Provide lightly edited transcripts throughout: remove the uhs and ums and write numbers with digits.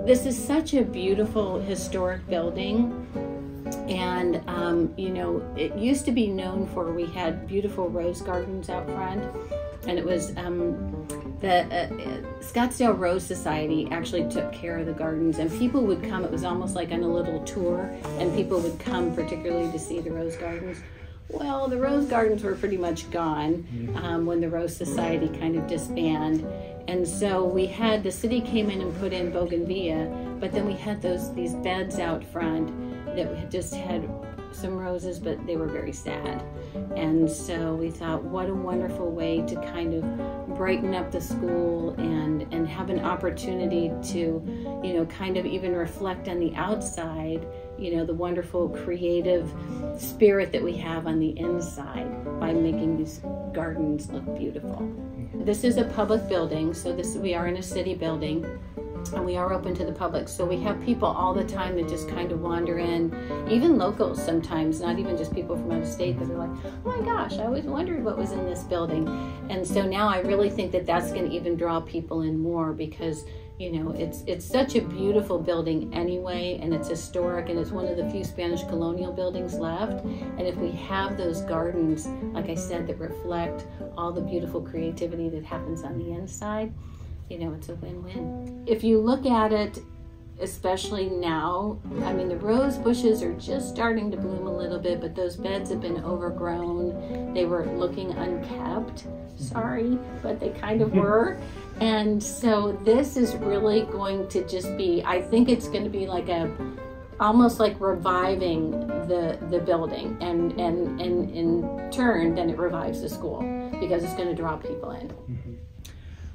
This is such a beautiful historic building, and you know, it used to be known for, we had beautiful rose gardens out front, and it was the Scottsdale Rose Society actually took care of the gardens, and people would come. It was almost like on a little tour, and people would come particularly to see the rose gardens. Well, the rose gardens were pretty much gone when the Rose Society kind of disbanded. And so we had, the city came in and put in bougainvillea, but then we had these beds out front that just had some roses, but they were very sad. And so we thought, what a wonderful way to kind of brighten up the school and have an opportunity to, you know, kind of even reflect on the outside, you know, the wonderful creative spirit that we have on the inside by making these gardens look beautiful. This is a public building, so we are in a city building, and we are open to the public. So we have people all the time that just kind of wander in, even locals sometimes, not even just people from out of state, but they're like, oh my gosh, I always wondered what was in this building. And so now I really think that that's going to even draw people in more, because you know, it's such a beautiful building anyway, and it's historic, and it's one of the few Spanish colonial buildings left. And if we have those gardens, like I said, that reflect all the beautiful creativity that happens on the inside, you know, it's a win-win. If you look at it, especially now, I mean, the rose bushes are just starting to bloom a little bit, but those beds have been overgrown. They were looking unkept. Sorry, but they kind of were. And so this is really going to just be, I think it's going to be like almost like reviving the building, and in turn, then it revives the school, because it's going to draw people in.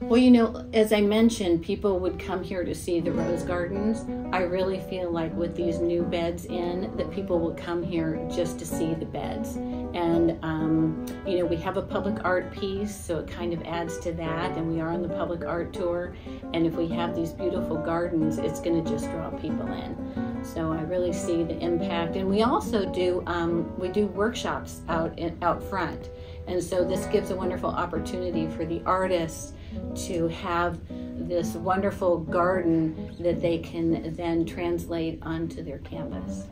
Well, you know, as I mentioned, people would come here to see the rose gardens. I really feel like with these new beds in, that people will come here just to see the beds. And, you know, we have a public art piece, so it kind of adds to that, and we are on the public art tour. And if we have these beautiful gardens, it's going to just draw people in. So I really see the impact. And we also do, we do workshops out front. And so this gives a wonderful opportunity for the artists to have this wonderful garden that they can then translate onto their canvas.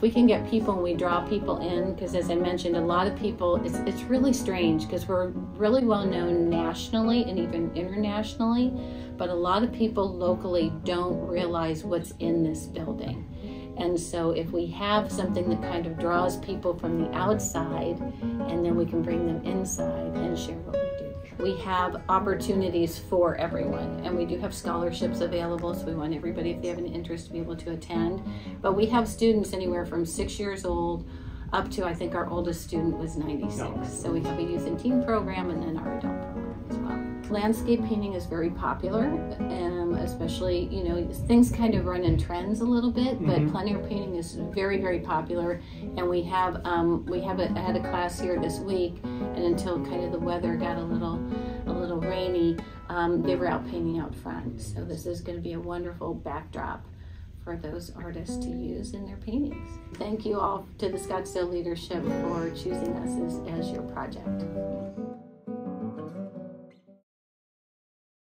We can get people, and we draw people in, because as I mentioned, a lot of people, it's really strange, because we're really well known nationally and even internationally, but a lot of people locally don't realize what's in this building. And so if we have something that kind of draws people from the outside, and then we can bring them inside and share what we do. We have opportunities for everyone, and we do have scholarships available, so we want everybody, if they have an interest, to be able to attend. But we have students anywhere from 6 years old up to, I think our oldest student was 96. So we have a youth and teen program, and then our adult program as well. Landscape painting is very popular, especially, you know, things kind of run in trends a little bit, but plein air painting is very, very popular. And we have had a class here this week, and until kind of the weather got a little rainy, they were out painting out front. So this is going to be a wonderful backdrop for those artists to use in their paintings. Thank you all to the Scottsdale leadership for choosing us as your project.